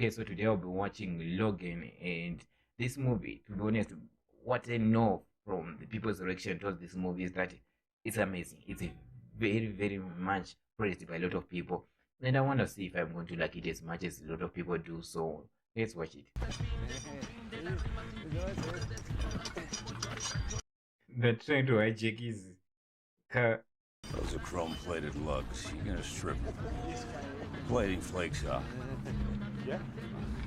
Okay, so today I'll be watching Logan, and this movie, to be honest, what I know from the people's reaction towards this movie is that it's amazing. It's a very, very much praised by a lot of people. And I want to see if I'm going to like it as much as a lot of people do. So let's watch it. They're trying to hijack his car. Those are chrome-plated lugs. You're gonna strip them. Plating flakes off. Yeah?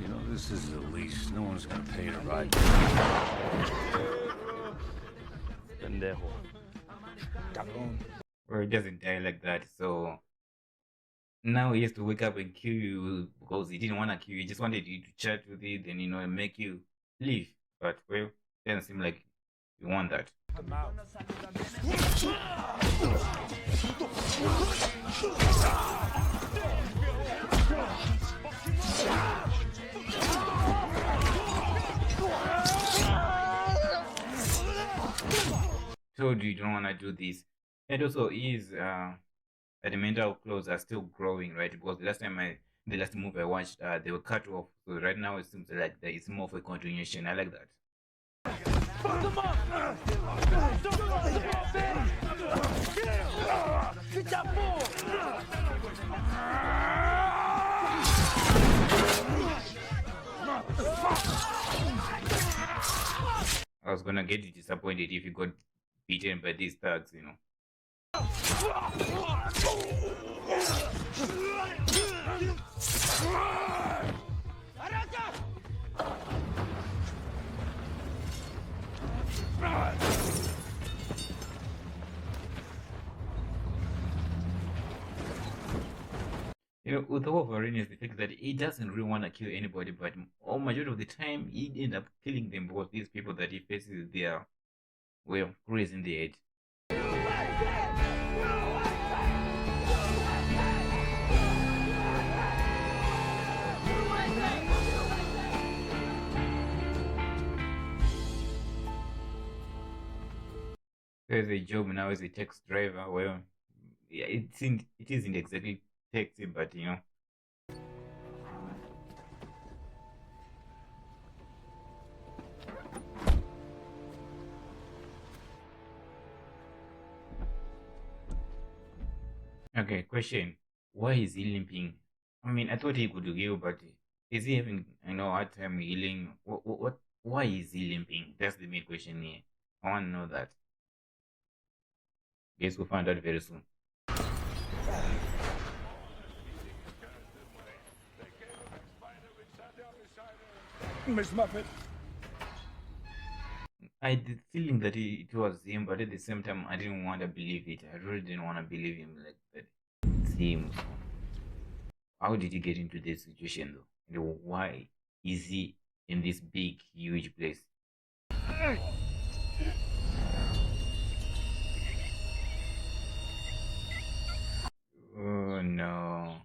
You know, this is a lease. No one's gonna pay to ride. Pendejo. Cabrón. Well, it doesn't die like that. So now he has to wake up and kill you because he didn't want to kill you. He just wanted you to chat with it and, and make you leave. But, well, doesn't seem like you want that. Told you don't want to do this. And also, the mental clothes are still growing, right? Because the last movie I watched, they were cut off. So right now it seems like there is more of a continuation. I like that. I was gonna get disappointed if you got beaten by these thugs, with Wolverine is the fact that he doesn't really want to kill anybody, but majority of the time he end up killing them because these people that he faces, they are, well, crazy in the head. There's a job now as a taxi driver. Well, yeah, it isn't exactly taxi, but Okay, question. Why is he limping? I mean, I thought he could heal, but is he having, hard time healing? Why is he limping? That's the main question here. I want to know that. Guess we'll find out very soon. Miss Muppet. I had the feeling that it was him, but at the same time, I didn't want to believe it. I really didn't want to believe him like that. It's him. How did he get into this situation, though? And why is he in this big, huge place? Oh no.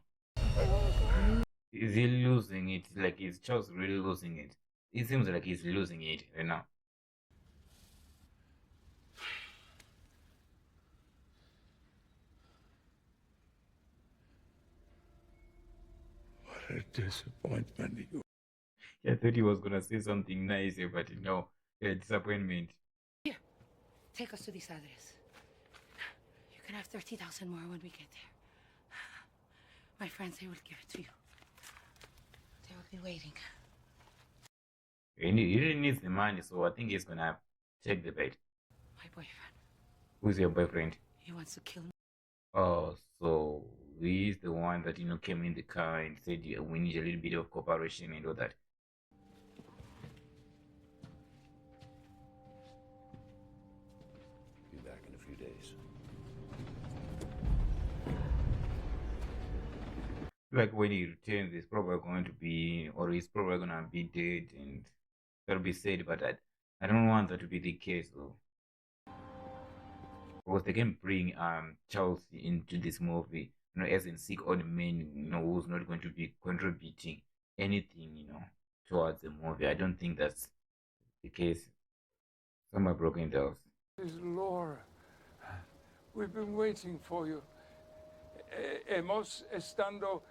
Is he losing it? Like, is Charles really losing it? It seems like he's losing it right now. What a disappointment you. I thought he was gonna say something nice, but no, disappointment. Here, take us to this address. You can have 30,000 more when we get there. My friends, they will give it to you. They will be waiting. He really needs the money, so I think he's gonna take the bait. My boyfriend. Who's your boyfriend? He wants to kill me. Oh, so he's the one that came in the car and said, "Yeah, we need a little bit of cooperation and all that." Be back in a few days. Like when he returns, he's probably going to be, or he's probably gonna be dead, and that'll be sad. But I don't want that to be the case, though, because they can bring Charles into this movie, as in sick old man, who's not going to be contributing anything, towards the movie. I don't think that's the case. Some are broken down. This is Laura. We've been waiting for you. Hemos estando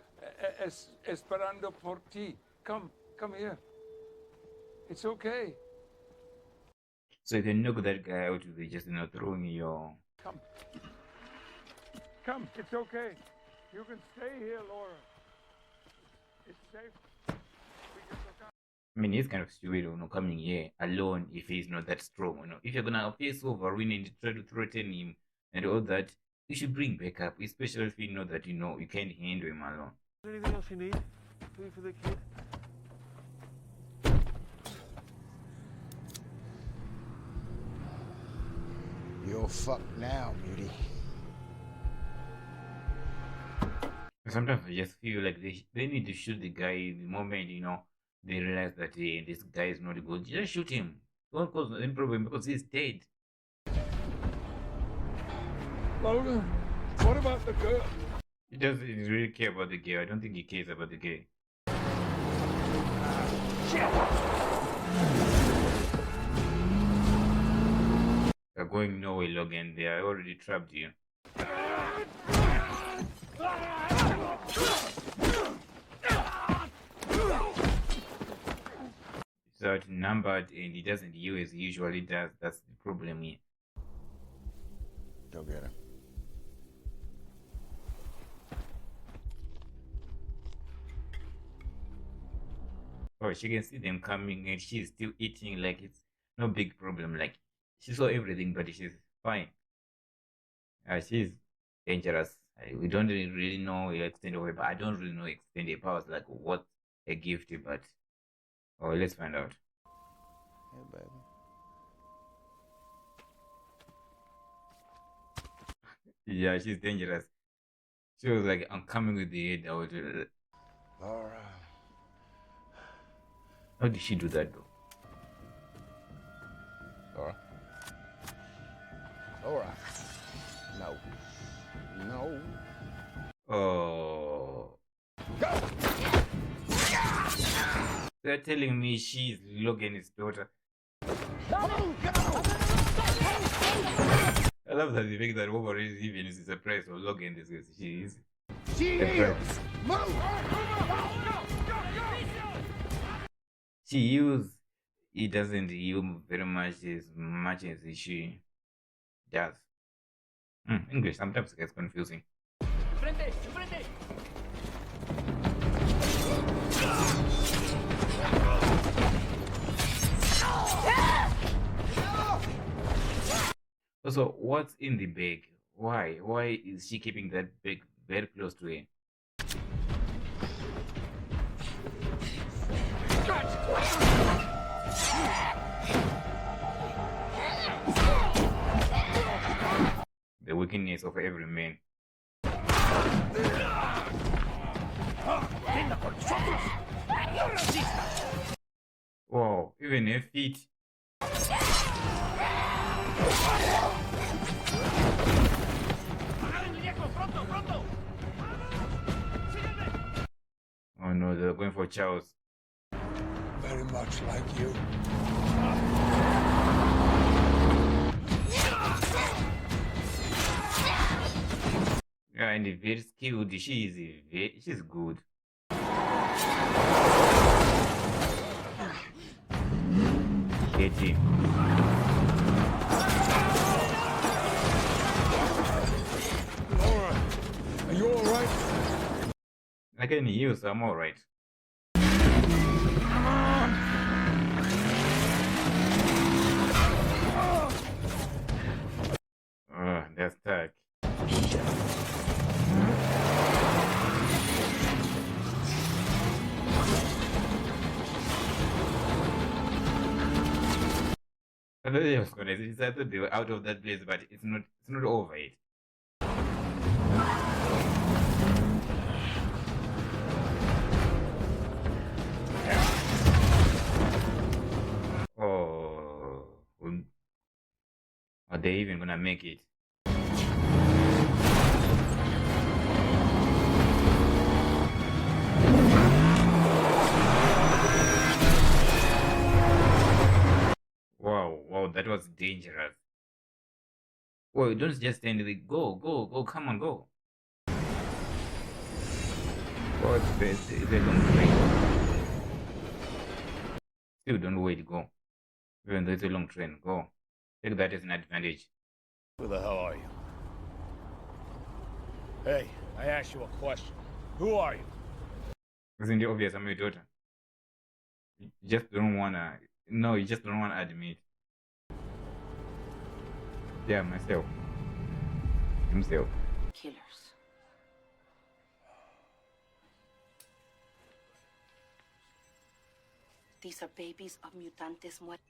esperando por ti. Come here. It's okay. So you can knock that guy out with just throwing your. Come. Come, it's okay. You can stay here, Laura. It's safe. We can look out. I mean, he's kind of stupid, coming here alone if he's not that strong, If you're gonna face Wolverine and try to threaten him and all that, you should bring backup, especially if you know that you can't handle him alone. Anything else you need? Food for the kid? You're fucked now, beauty. Sometimes I just feel like they need to shoot the guy the moment they realize that this guy is not good. Just shoot him. Don't cause any problem because he's dead. Logan, what about the girl? He doesn't really care about the girl. I don't think he cares about the girl. They're going nowhere, Logan. They are already trapped here. He's outnumbered and he doesn't heal as he usually does. That's the problem here. Go get her. Oh, she can see them coming and she's still eating like it's no big problem. Like she saw everything, but she's fine. She's dangerous. We don't really know her extent of her, but I don't really know extent of her powers, like what a gift, but let's find out. Hey, baby. Yeah, she's dangerous. She was like, I'm coming with the head out. Laura. How did she do that though? Laura. Laura. No. No. Oh. Go! They're telling me she's Logan's daughter. I love that the fact that Wolverine is even is surprised or Logan is she is. She is! Move! She heals. He doesn't heal very much as she does. English sometimes gets confusing. Also, what's in the bag? Why? Why is she keeping that bag very close to her? The weakness of every man. Wow, even her feet. Oh no, they're going for Charles. Very much like you. Yeah, and very skilled. She's good. Get him. Laura, are you all right? I can heal, so I'm alright. That's stuck. I thought they was gonna I thought they were out of that place, but it's not over yet. Oh, are they even gonna make it? Wow, that was dangerous. Well, don't just stand there. Go, come on, go. What's this? They don't play. Still don't wait, go. Even though it's a long train, go. Take that as an advantage. Who the hell are you? Hey, I asked you a question. Who are you? Isn't it obvious I'm your daughter? You just don't wanna. No, you just don't wanna admit. Yeah, myself. Himself. Killers. These are babies of mutantes muertos.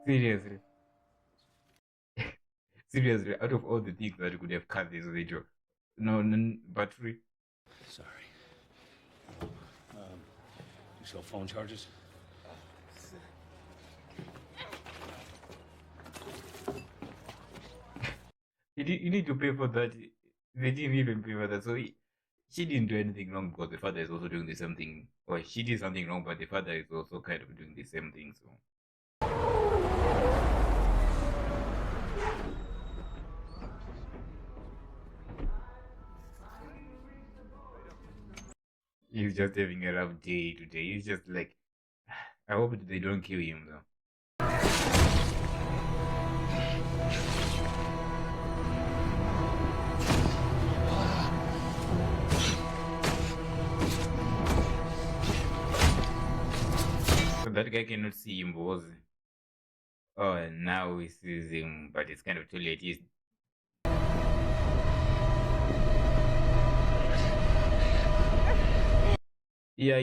Seriously. Seriously, out of all the things that you could have cut this video, no, battery. Sorry. You sell phone charges? You need to pay for that. They didn't even pay for that. So she didn't do anything wrong because the father is also doing the same thing. Or she did something wrong, but the father is also kind of doing the same thing. So he's just having a rough day today. He's just like, I hope they don't kill him though. So that guy cannot see him, was. Oh, now he sees him, but it's kind of too late. He's yeah,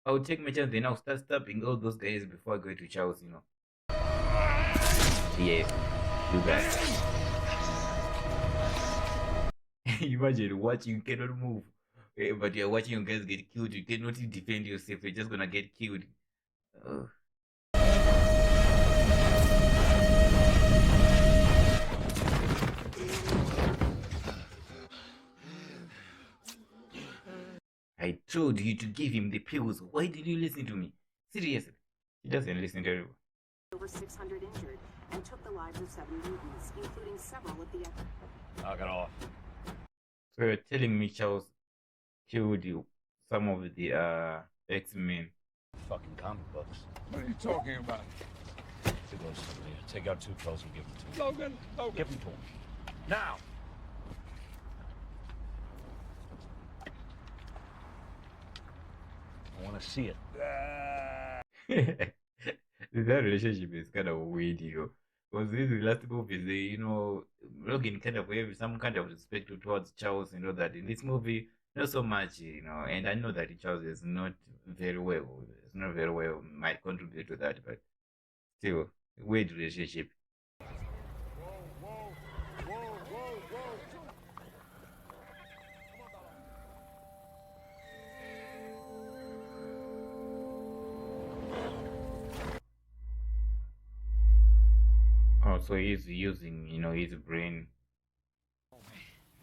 I'll take my chance and I'll start stabbing all those guys before I go to Charles, Yes, do that. Imagine watching, you cannot move. But you're watching your guys get killed. You cannot defend yourself. You're just gonna get killed. I told you to give him the pills. Why did you listen to me? Seriously. He doesn't listen to everyone. Over 600 injured and took the lives of 7 mutants, including several at the Knock it off. So you're telling me Charles killed some of the X-Men. Fucking comic books. What are you talking about? Take those to me. Take out 2 pills and give them to me. Logan, Logan. Give them to him. Now! I want to see it. That relationship is kind of weird, Because these last movies, Logan kind of have some kind of respect towards Charles and all that. In this movie, not so much, and I know that Charles is not very well. It's not very well, might contribute to that, but still, weird relationship. Oh, so he's using, his brain.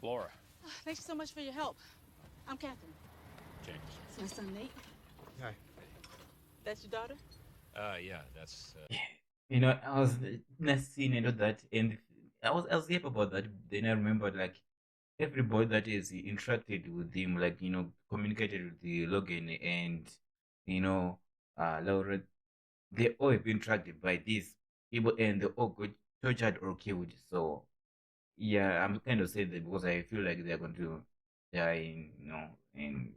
Laura. Thanks so much for your help. I'm Catherine. James. It's my son Nate. Hi. That's your daughter? Yeah, that's... I was not seeing and all that, and I was happy about that. Then I remembered, like, everybody that is interacted with him, like, communicated with the Logan and, Laura, they all have been interacted by these people and they all got tortured or killed. So, yeah, I'm kind of sad that because I feel like they're going to die, and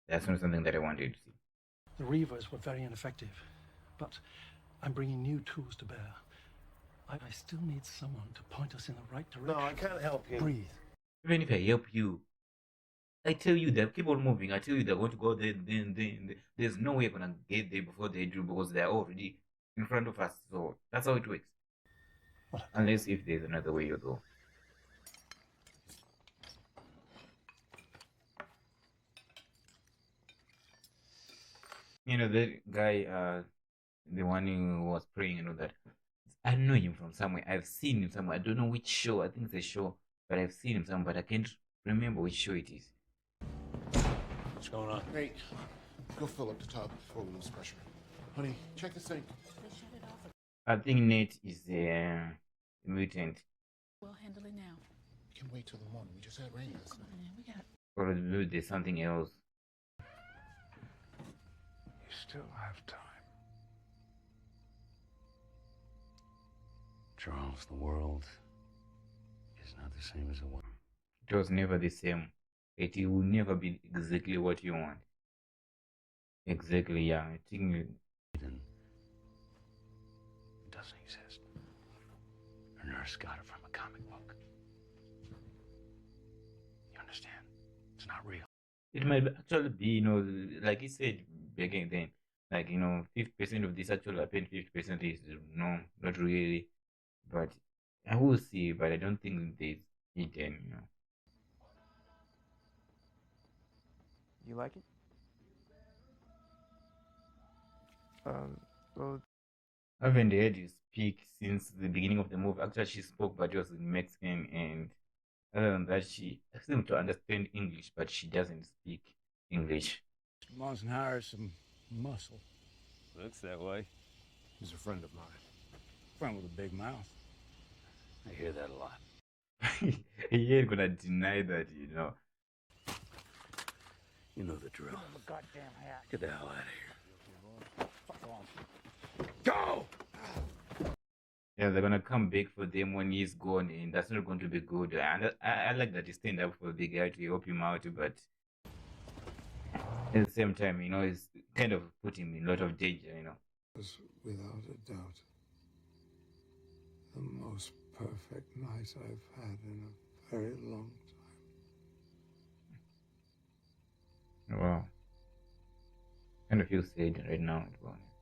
that's not something that I wanted to see. The Reavers were very ineffective, but I'm bringing new tools to bear. I still need someone to point us in the right direction. No, I can't help you. Breathe. Even if I help you, I tell you that keep on moving. I tell you they're going to go there, then there's no way you're gonna get there before they do because they're already in front of us. So that's how it works. What? Unless if there's another way you go. That guy, the one who was praying and all that. I know him from somewhere. I've seen him somewhere. I don't know which show. I think it's a show, but I've seen him somewhere, but I can't remember which show it is. What's going on? Nate, go fill up the tub before we lose pressure. Honey, check the sink. I think Nate is a mutant. We'll handle it now. We can wait till the morning. We just had rain last night. We got Or maybe there's something else. still have time. Charles, the world is not the same as it was. It was never the same. It will never be exactly what you want. Exactly, yeah. I think It doesn't exist. Her nurse got it from a comic book. You understand? It's not real. it might actually be, like you said back then, like, 50% of this actually happened, 50% is no, not really. But I will see, but I don't think there's hidden. You like it? Well, I haven't heard you speak since the beginning of the movie. Actually, she spoke, but it was in Mexican, and other than that, she seemed to understand English, but she doesn't speak English. Mustn't hire some muscle. Looks that way. He's a friend of mine. Friend with a big mouth. I hear that a lot. He ain't gonna deny that, You know the drill. Goddamn hat. Get the hell out of here. Fuck off. Go! Yeah, they're gonna come back for them when he's gone, and that's not going to be good. And I like that he stand up for the guy to help him out, but at the same time, it's kind of put him in a lot of danger, Was without a doubt the most perfect night I've had in a very long time. Wow. Kind of feel sad right now, Bonnie.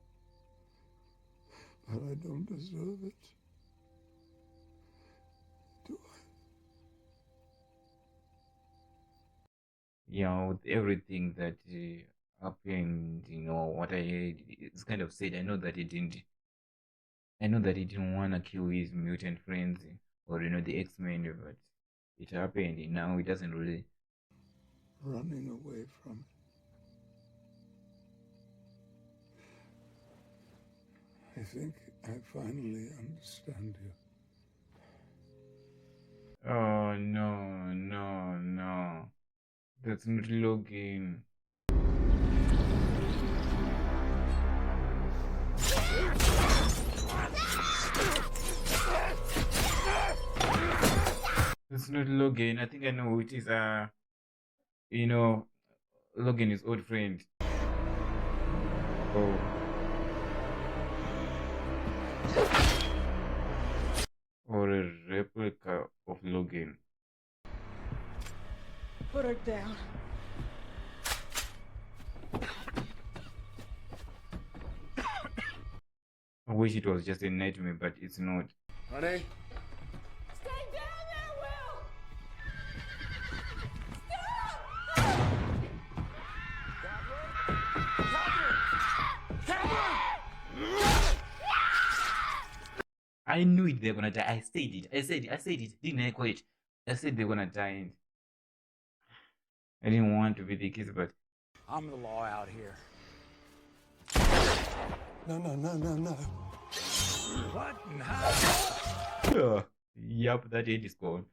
But I don't deserve it. Do I? With everything that happened, what I heard, it's kind of sad. I know that he didn't want to kill his mutant friends or, the X-Men, but it happened, and now he doesn't really. Running away from it. I think I finally understand you. Oh, no. That's not Logan. That's not Logan. I think I know who it is. Logan is old friend. Oh. Or a replica of Logan. Put her down. I wish it was just a nightmare, but it's not. Honey? Stay down there, Will! I knew it, they're gonna die. I said it. Didn't I quit? I said they're gonna die. And I didn't want to be the kids, but I'm the law out here. No. What in hell? yup, that head is gone.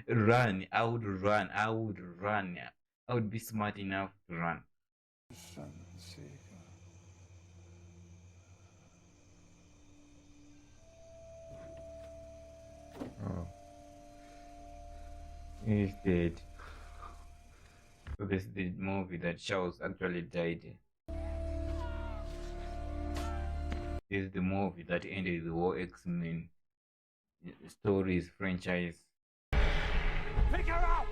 Run. I would run. I would be smart enough to run. Oh. He's dead. So this is the movie that Charles actually died. This is the movie that ended the whole X-Men stories franchise. Pick her up!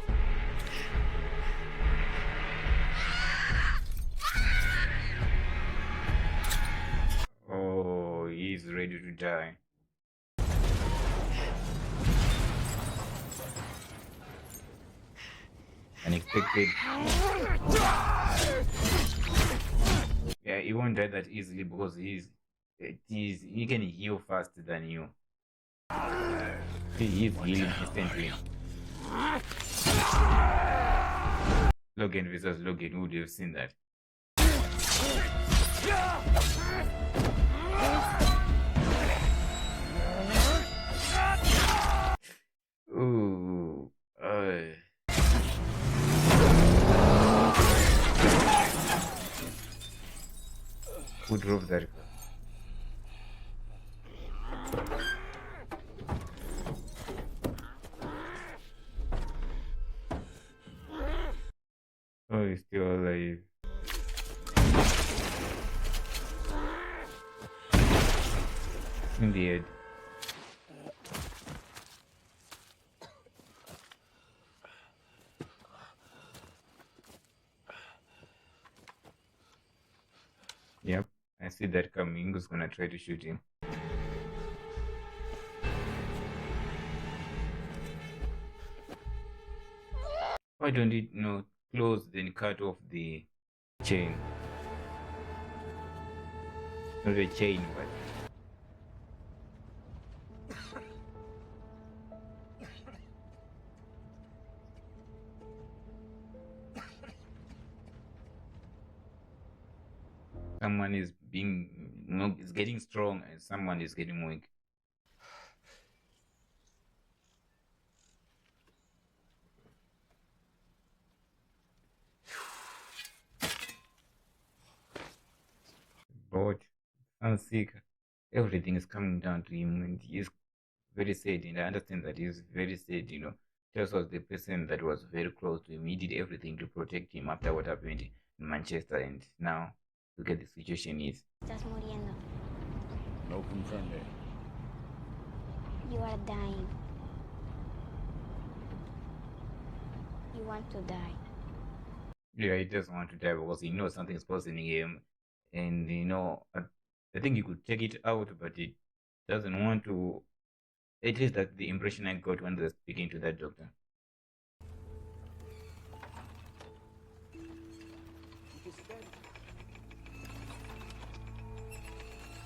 Oh, he's ready to die. Unexpected. Yeah, he won't die that easily because he can heal faster than you. He is healing instantly. Logan versus Logan, who would have seen that? Ooh, Who drove that car? Oh, he's still alive. Indeed. Yep, I see that coming. Who's gonna try to shoot him? Why don't it close then cut off the chain? Not the chain, but someone is is getting strong and someone is getting weak. But sick. Everything is coming down to him, and he is very sad. And I understand that he is very sad. Just was the person that was very close to him. He did everything to protect him after what happened in Manchester, and now look at the situation is. Estás muriendo. No comprende. You are dying. You want to die. Yeah, he doesn't want to die because he knows something's poisoning him, and I think he could take it out, but he doesn't want to. At least that's the impression I got when they were speaking to that doctor.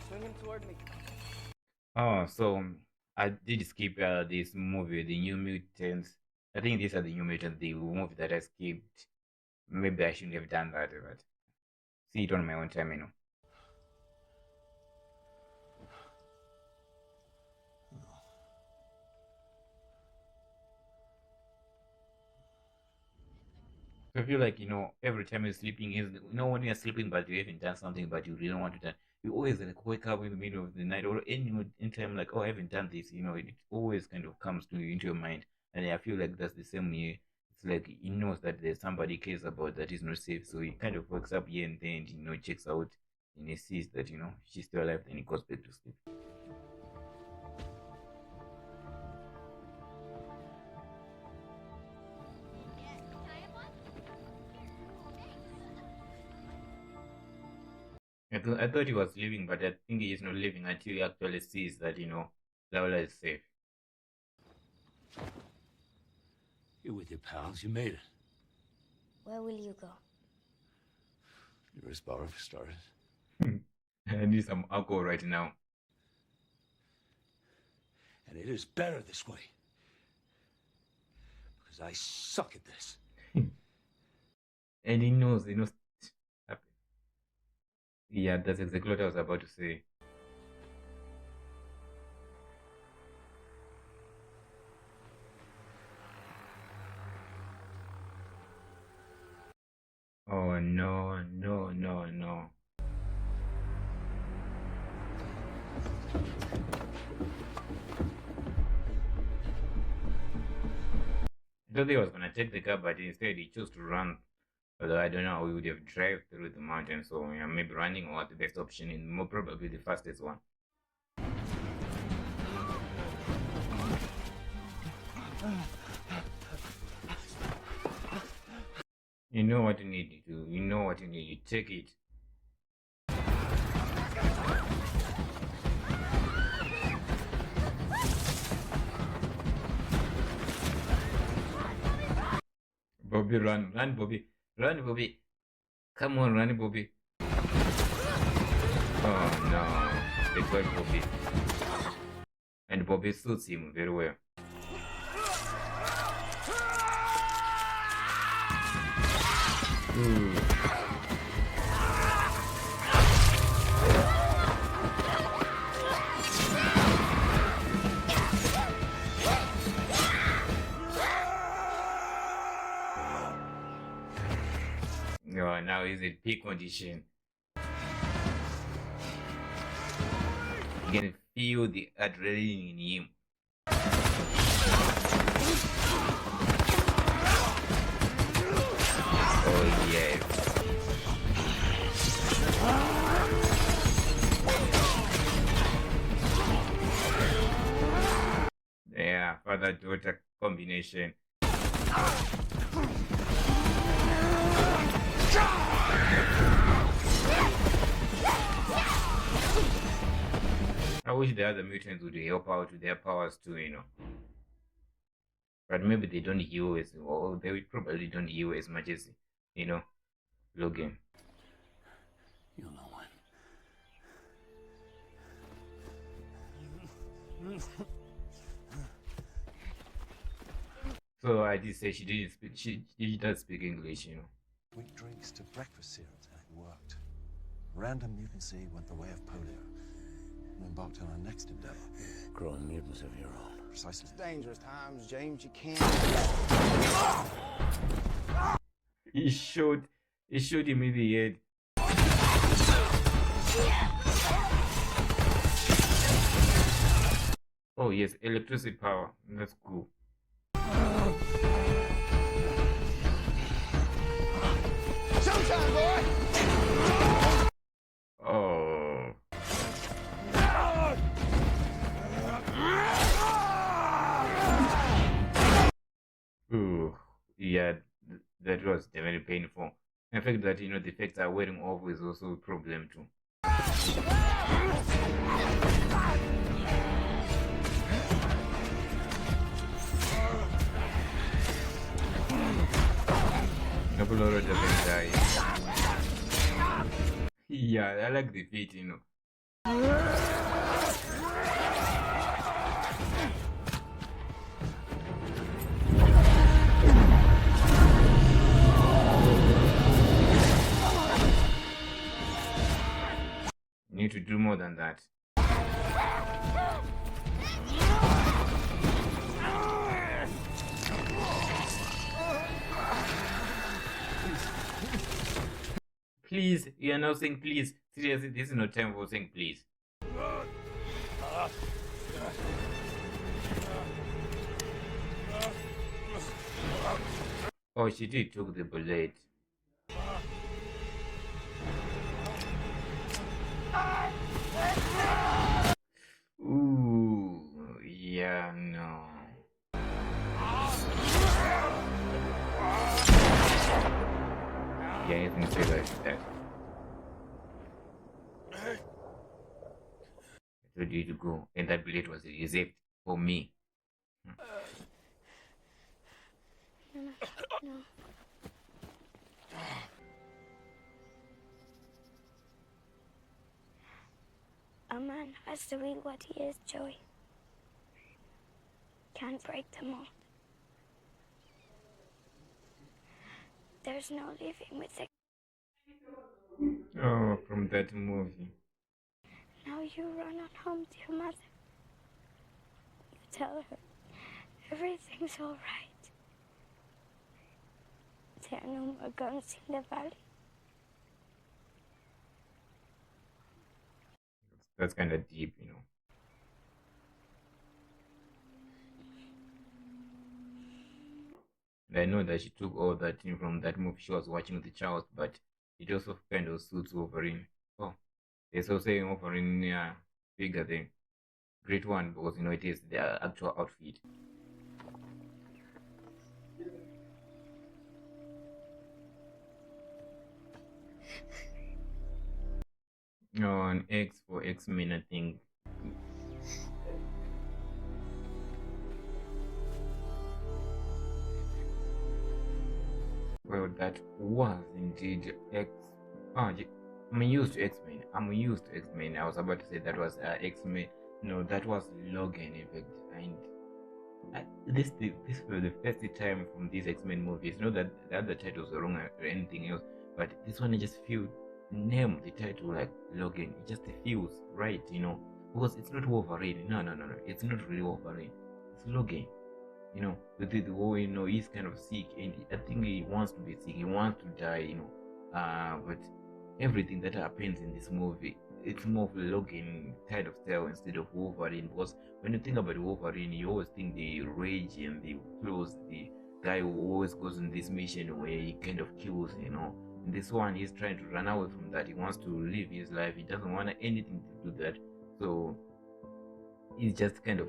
Swing him toward me. Oh, so I did skip this movie, The New Mutants. I think these are the New Mutants, the movie that I skipped. Maybe I shouldn't have done that, but see it on my own time. I feel like, every time you're sleeping is, when you're sleeping but you haven't done something but you really want to do, you always like wake up in the middle of the night or any time like, oh, I haven't done this, it always kind of comes into your mind. And I feel like that's the same here. It's like he knows that there's somebody he cares about that is not safe, so he kind of wakes up here and then, checks out and he sees that, she's still alive, then he goes back to sleep. I thought he was leaving, but I think he is not leaving until he actually sees that, Laura is safe. You're with your pals. You made it. Where will you go? Nearest bar for starters. I need some alcohol right now. And it is better this way. Because I suck at this. And he knows. Yeah, that's exactly what I was about to say. Oh no, no, no, no. I thought he was gonna take the car, but instead he chose to run. Although I don't know how we would have drive through the mountain, so maybe running was the best option and more probably the fastest one. You know what you need to do. You know what you need. You take it. Bobby, run, Bobby. Run, Bobby. Come on, run, Bobby. Oh no. They got Bobby. And Bobby suits him very well. Ooh. Now he's in peak condition. You can feel the adrenaline in him. Oh yes. Yeah, father-daughter combination. I wish the other mutants would help out with their powers too, you know. But maybe they don't heal as, or they probably don't heal as much as, you know, Logan. You'll know when. So I did say she didn't speak. She does speak English, you know. Sweet drinks to breakfast syrups, and it worked. Random mutancy went the way of polio. We embarked on our next endeavor. Growing mutants of your own. Precisely. It's dangerous times, James. You can't. He shot him in the head. Oh yes, electricity power. That's cool. Showtime, boy! Oh. Ooh, yeah, that was very painful. The fact that, you know, the effects are wearing off is also a problem too. Apollo doesn't die. Yeah, I like the feet, you know. Need to do more than that. Please, you are now saying please. Seriously, this is not time for saying please. Oh, she did took the bullet. Ooh, yeah, no. Yeah, anything to say about that? I told you to go, and that bullet was reserved for me. No. A man has to be what he is, Joey. Can't break the mold. There's no living with it. Oh, from that movie. Now you run on home to your mother. You tell her everything's all right. There are no more guns in the valley. That's kind of deep, you know. And I know that she took all that thing from that movie she was watching with the child, but it also kind of suits Wolverine. Oh, there's also a Wolverine figure thing. Great one, because, you know, it is their actual outfit. Oh, an X for X-Men, I think. Well, that was indeed X. Oh, I'm used to X-Men. I was about to say that was X-Men. No, that was Logan, in fact. And this was the first time from these X-Men movies. Not that the other titles were wrong or anything else, but this one I just feel name the title like Logan. It just feels right, you know, because it's not Wolverine. No. It's not really Wolverine. It's Logan. You know, the whole, you know, he's kind of sick, and I think he wants to be sick. He wants to die, you know. But everything that happens in this movie, it's more of a Logan kind of style instead of Wolverine. Because when you think about Wolverine, you always think the rage and the flaws, the guy who always goes on this mission where he kind of kills, And this one, he's trying to run away from that. He wants to live his life. He doesn't want anything to do that. So it just kind of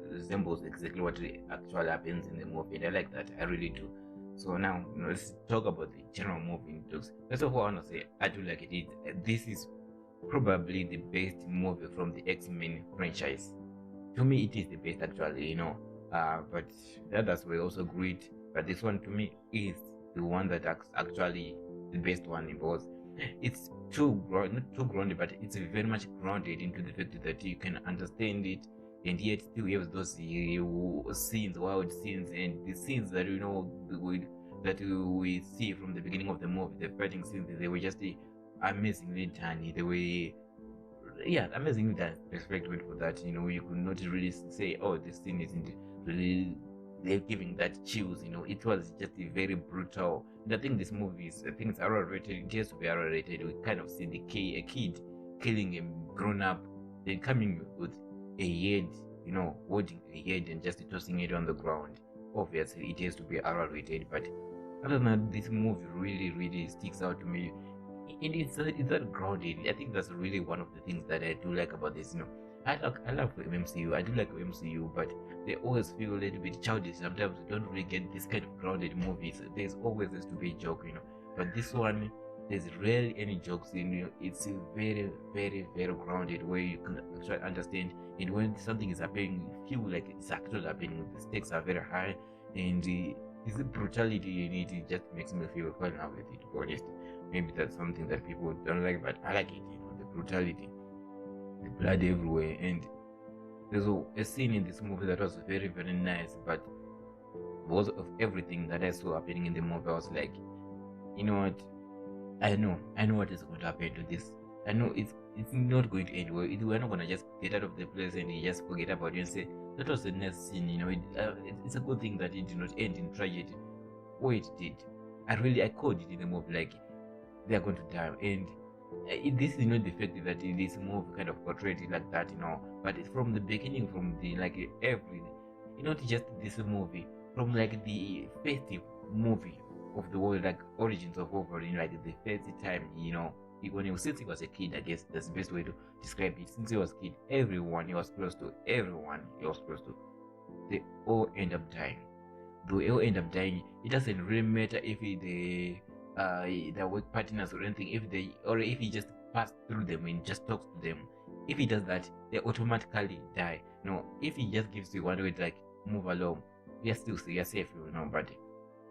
resembles exactly what actually happens in the movie, and I like that. I really do. So now, let's talk about the general movie. First of all, I want to say I do like it. This is probably the best movie from the X-Men franchise. To me, it is the best actually, but the others were also great, but this one to me is the one that actually the best one, because it's not too grounded, but it's very much grounded into the fact that you can understand it, and yet still have those scenes, wild scenes, and the scenes that that we see from the beginning of the movie, the fighting scenes. They were just amazingly done. They were amazingly done. Respect word for that. You could not really say, oh, this scene isn't really, they're giving that chills. It was just a very brutal. And I think this movie is, I think it's R rated. It has to be R rated. We kind of see a kid killing a grown up, then coming with a head, holding a head and just tossing it on the ground. Obviously, it has to be R rated. But other than that, this movie really, really sticks out to me. And it's that grounded. I think that's really one of the things that I do like about this. I love MCU. I do like MCU, but they always feel a little bit childish. Sometimes we don't really get this kind of grounded movies. There's always has to be a joke, But this one, there's rarely any jokes in. It's very, very, very grounded, where you can actually understand. And when something is happening, you feel like it's actually happening. The stakes are very high, and this brutality in it just makes me feel quite in love with it. To be honest, maybe that's something that people don't like, but I like it. The brutality, the blood everywhere, and there's a scene in this movie that was very, very nice, but because of everything that I saw happening in the movie, I was like, you know what? I know what is going to happen to this. I know it's not going to end well. We're not gonna just get out of the place and just forget about it and say that was the next scene. It's a good thing that it did not end in tragedy. Oh, it did. I called it in the movie like they are going to die, and this is not the fact that this movie kind of portrayed it like that, But from the beginning, from the not just this movie, from like the first movie of the world, like origins of Wolverine, like the first time, since he was a kid, I guess that's the best way to describe it. Since he was a kid, everyone he was close to, they all end up dying. They all end up dying. It doesn't really matter if their work partners or anything, if he just passed through them and just talks to them. If he does that, they automatically die. If he just gives you one way to move along, you're safe, But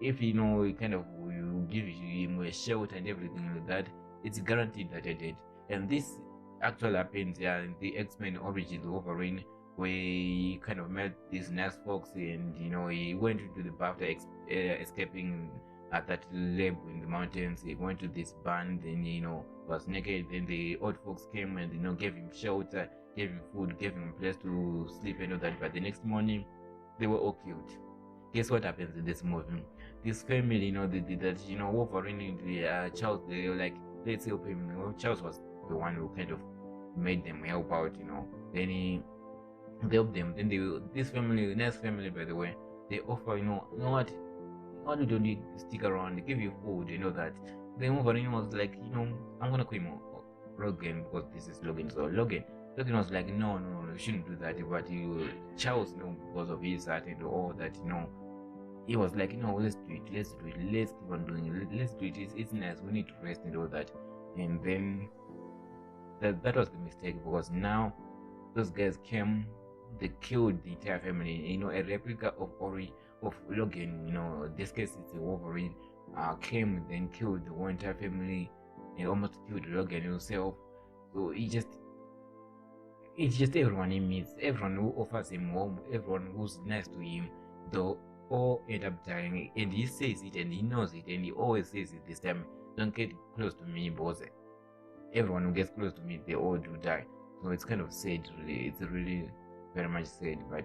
if you give him a shelter and everything like that, it's guaranteed that they did. And this actually happens in the X-Men Origins Wolverine, where he kind of met these nice folks, and he went into the bar after escaping at that lab in the mountains. He went to this band, and was naked. Then the old folks came and gave him shelter, gave him food, gave him a place to sleep and all that. But the next morning, they were all killed. Guess what happens in this movie? This family, Wolverine and Charles, they were like, let's help him. Charles was the one who kind of made them help out. Then they helped them. Then this family, nice family by the way, they offer, what? Why don't you stick around? They give you food, that. Then Wolverine was like, I'm gonna call him Logan, because this is Logan. So Logan was like, no, you shouldn't do that. But Charles, because of his heart and all that, he was like, let's do it, let's keep on doing it, let's do it. It's nice. We need to rest and all that. And then that was the mistake, because now those guys came, they killed the entire family. A replica of Logan, this case it's a Wolverine, came then killed the whole entire family and almost killed Logan himself. So it's just everyone he meets, everyone who offers him home, everyone who's nice to him, they'll all end up dying. And he says it, and he knows it, and he always says it this time, don't get close to me, because everyone who gets close to me, they all do die. So it's kind of sad, really. It's really very much sad, but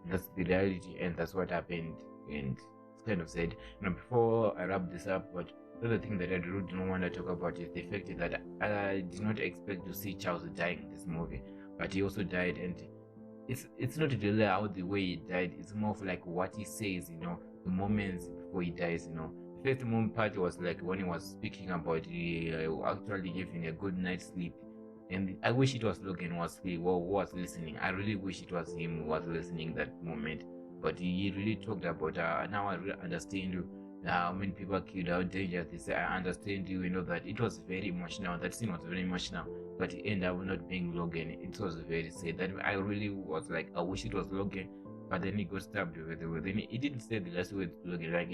that's the reality, and that's what happened, and it's kind of sad. Before I wrap this up, but other thing that I really don't want to talk about is the fact that I did not expect to see Charles dying in this movie, but he also died, and it's not really how the way he died. It's more of like what he says, the moments before he dies. The first moment part was like when he was speaking about actually giving a good night's sleep, and I wish it was Logan was listening. I really wish it was him who was listening that moment, but he really talked about now I really understand you. How many people are killed, how dangerous this. I understand you, that it was very emotional. That scene was very emotional, but it ended up not being Logan. It was very sad. That I really was like, I wish it was Logan, but then he got stabbed with the word. Then he didn't say the last word to Logan, like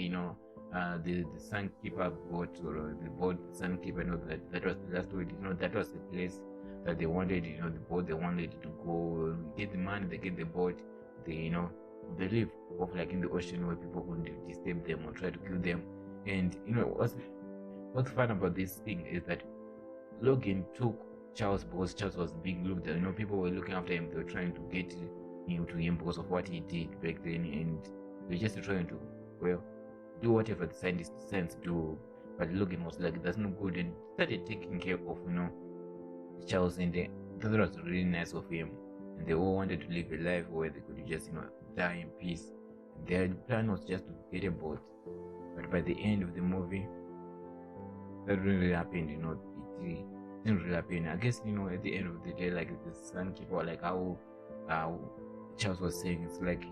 the Sunkeeper boat, or the boat Sunkeeper. That was the last word. That was the place that they wanted. The boat they wanted to go. Get the money, they get the boat. They live off like in the ocean where people couldn't disturb them or try to kill them. And what's fun about this thing is that Logan took Charles because Charles was being looked at. People were looking after him. They were trying to get to him because of what he did back then, and they're just trying to do whatever the scientists do. But Logan was like, that's not good, and started taking care of Charles, and that was really nice of him. And they all wanted to live a life where they could just die in peace. Their plan was just to get a boat, but by the end of the movie, that didn't really happen. It didn't really happen. I guess at the end of the day, like the Sunkeeper, like how Charles was saying, it's like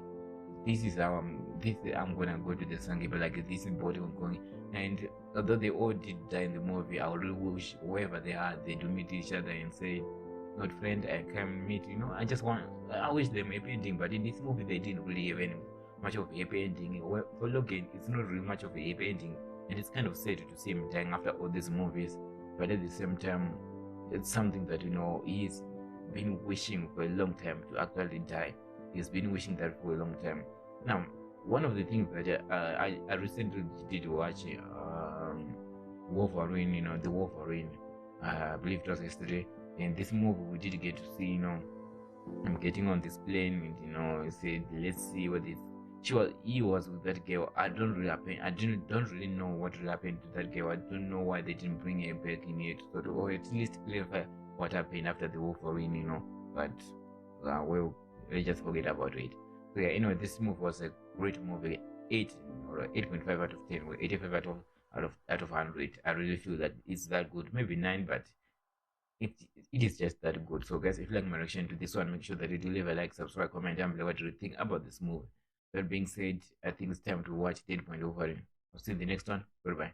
this is how I'm gonna go to the Sunkeeper, like this is what I'm going. And although they all did die in the movie, I really wish wherever they are, they do meet each other and say, "Not friend, I can meet." I wish them a happy ending, but in this movie they didn't really have any much of a happy ending. For Logan, it's not really much of a happy ending, and it's kind of sad to see him dying after all these movies. But at the same time, it's something that he's been wishing for a long time to actually die. He's been wishing that for a long time. Now, one of the things that I recently did watch Wolverine, the Wolverine. I believe it was yesterday. In this movie, we did get to see, I'm getting on this plane, and he said, "Let's see what this." He was with that girl. I don't really know what really happened to that girl. I don't know why they didn't bring her back in here or at least clarify what happened after the Wolverine, But let's just forget about it. So yeah, this movie was a great movie. 8.5 out of 10, or 85 out of 100. I really feel that it's that good. Maybe 9, but it is just that good. So guys, if you like my reaction to this one, make sure that you do leave a like, subscribe, comment down below what you think about this movie. That being said, I think it's time to watch 10 Wolverine. I'll see you in the next one. Goodbye.